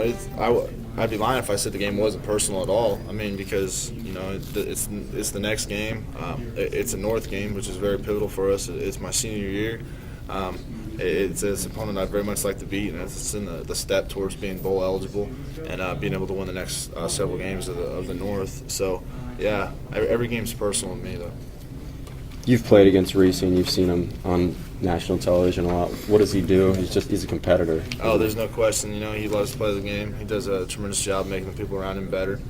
I'd be lying if I said the game wasn't personal at all. I mean, because it's the next game. It's a North game, which is very pivotal for us. It's my senior year. It's an opponent I'd very much like to beat, and it's in the step towards being bowl eligible and being able to win the next several games of the North. So, yeah, every game's personal to me, though. You've played against Reese, and you've seen him on national television a lot. What does he do? He's a competitor. Oh, there's no question. He loves to play the game. He does a tremendous job making the people around him better.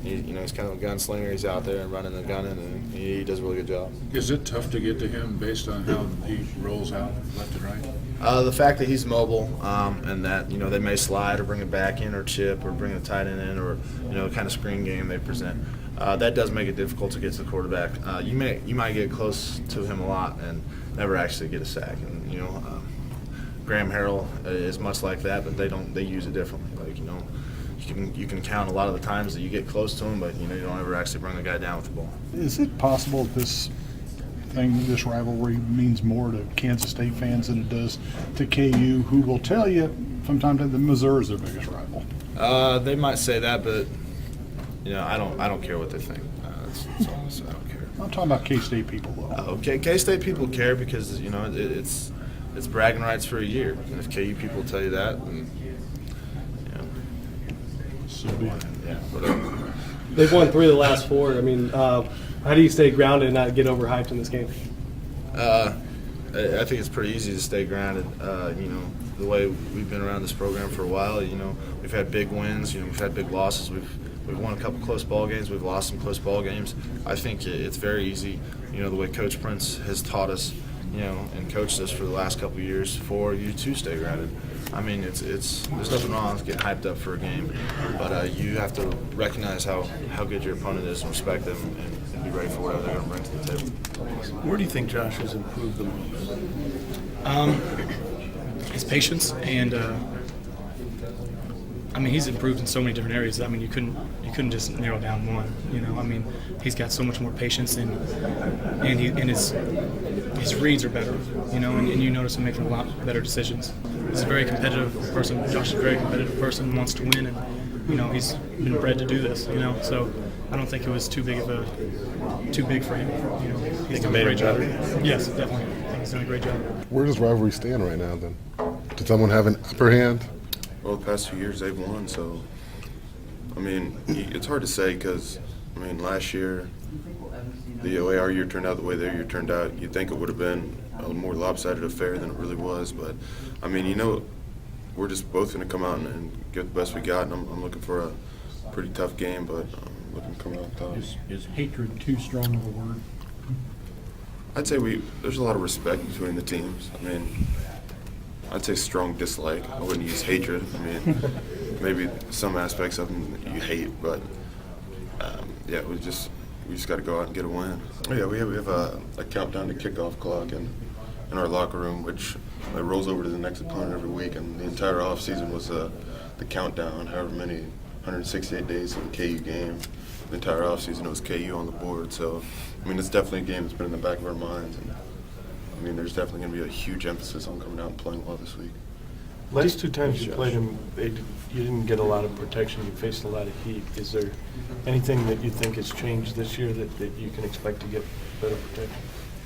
He's kind of a gunslinger. He's out there and running and gunning, and he does a really good job. Is it tough to get to him based on how he rolls out left and right? The fact that he's mobile and that they may slide or bring it back in or chip or bring a tight end in or the kind of screen game they present. That does make it difficult to get to the quarterback. You might get close to him a lot and never actually get a sack. And Graham Harrell is much like that, but they use it differently. Like you can count a lot of the times that you get close to him, but you don't ever actually bring the guy down with the ball. Is it possible this rivalry means more to Kansas State fans than it does to KU, who will tell you from time to time that Missouri is their biggest rival? They might say that, but I don't care what they think. That's honest. I don't care. I'm talking about K-State people, though. Okay, K-State people care because it's bragging rights for a year, and if KU people tell you that, then So be it. yeah, whatever. They've won 3 of the last 4. I mean, how do you stay grounded and not get overhyped in this game? I think it's pretty easy to stay grounded. The way we've been around this program for a while, we've had big wins, we've had big losses. We've won a couple close ball games. We've lost some close ball games. I think it's very easy, the way Coach Prince has taught us, and coached us for the last couple of years for you to stay grounded. I mean, there's nothing wrong with getting hyped up for a game, but you have to recognize how good your opponent is and respect them and be ready for whatever they're going to bring to the table. Where do you think Josh has improved the most? His patience and he's improved in so many different areas. I mean, you couldn't just narrow down one. I mean, he's got so much more patience and his reads are better. And you notice him making a lot better decisions. He's a very competitive person. Josh is a very competitive person, wants to win, and he's been bred to do this. So I don't think it was too big for him. He's done a great job. Yes, definitely. I think he's done a great job. Where does rivalry stand right now, then? Did someone have an upper hand? Well, the past few years they've won, so I mean, it's hard to say because last year the way our year turned out, the way their year turned out, you'd think it would have been a more lopsided affair than it really was. But we're just both going to come out and get the best we got, and I'm looking for a pretty tough game, but I'm looking to come out tough. Is hatred too strong of a word? I'd say there's a lot of respect between the teams. I'd say strong dislike. I wouldn't use hatred. Maybe some aspects of them you hate, but we just got to go out and get a win. Yeah, we have a countdown to kickoff clock in our locker room, which it rolls over to the next opponent every week, and the entire off season was the countdown. However many 168 days of the KU game, the entire off season it was KU on the board. So it's definitely a game that's been in the back of our minds, and there's definitely going to be a huge emphasis on coming out and playing well this week. Last 2 times you played him, you didn't get a lot of protection. You faced a lot of heat. Is there anything that you think has changed this year that you can expect to get better protection?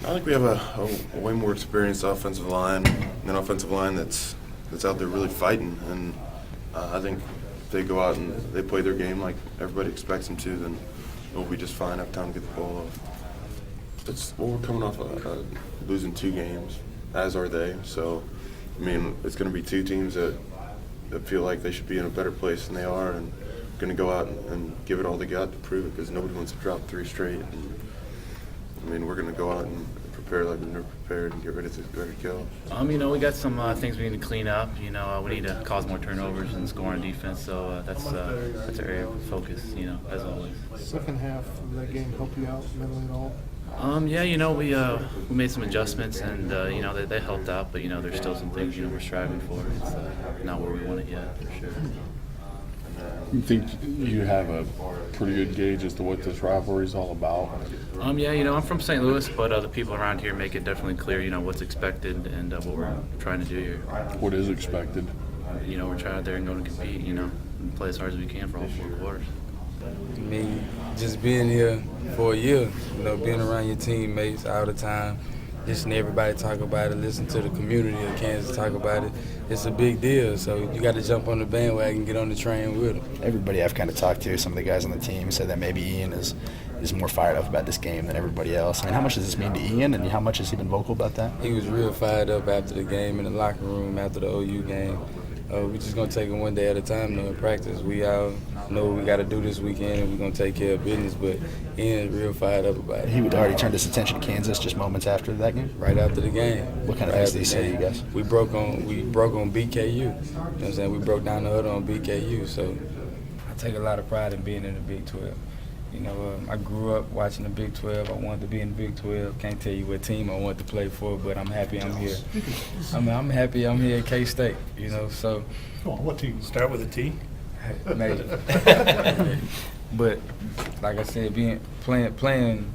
I think we have a way more experienced offensive line, an offensive line that's out there really fighting. And I think if they go out and they play their game like everybody expects them to, then we'll be just fine. Have time to get the ball off. We're coming off losing 2 games, as are they. So, it's going to be 2 teams that feel like they should be in a better place than they are, and going to go out and give it all they got to prove it, because nobody wants to drop 3 straight. And, we're going to go out and prepare like we've never prepared and get ready to go. We got some things we need to clean up. We need to cause more turnovers and score on defense. So that's our area of focus. As always. Second half of that game help you out mentally at all? We made some adjustments, and they helped out. But there's still some things we're striving for. It's not where we want it yet, for sure. You think you have a pretty good gauge as to what this rivalry is all about? I'm from St. Louis, but the people around here make it definitely clear, what's expected and what we're trying to do here. What is expected? you know, we're trying out there and going to compete, you know, and play as hard as we can for all 4 quarters. I mean, just being here for a year, you know, being around your teammates all the time, listening to everybody talk about it, listen to the community of Kansas talk about it, it's a big deal. So you got to jump on the bandwagon, get on the train with them. Everybody I've kind of talked to, some of the guys on the team, said that maybe Ian is more fired up about this game than everybody else. I mean, how much does this mean to Ian, and how much has he been vocal about that? He was real fired up after the game in the locker room, after the OU game. We're just going to take it one day at a time, though, in practice. We all know what we got to do this weekend, and we're going to take care of business. But Ian is real fired up about it. He would already turned his attention to Kansas just moments after that game? Right after the game. What kind of things did he say to you guys? We broke on BKU. You know what I'm saying? We broke down the huddle on BKU. So I take a lot of pride in being in the Big 12. You know, I grew up watching the Big 12. I wanted to be in the Big 12. Can't tell you what team I want to play for, but I'm happy I'm here. I'm happy I'm here at K-State, you know, so. Come on, what team? Start with a T? Maybe. But, like I said, playing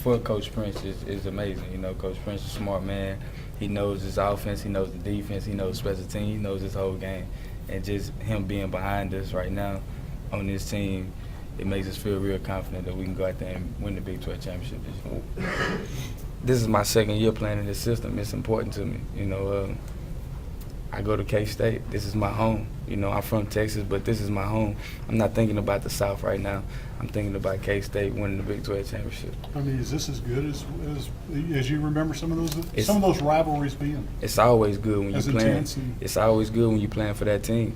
for Coach Prince is amazing. You know, Coach Prince is a smart man. He knows his offense. He knows the defense. He knows special team. He knows his whole game. And just him being behind us right now on this team, it makes us feel real confident that we can go out there and win the Big 12 championship this year. This is my second year playing in this system. It's important to me. You know, I go to K-State. This is my home. You know, I'm from Texas, but this is my home. I'm not thinking about the South right now. I'm thinking about K-State winning the Big 12 championship. I mean, is this as good as you remember some of those rivalries being? It's always good when As you're playing. intense and- It's always good when you're playing for that team.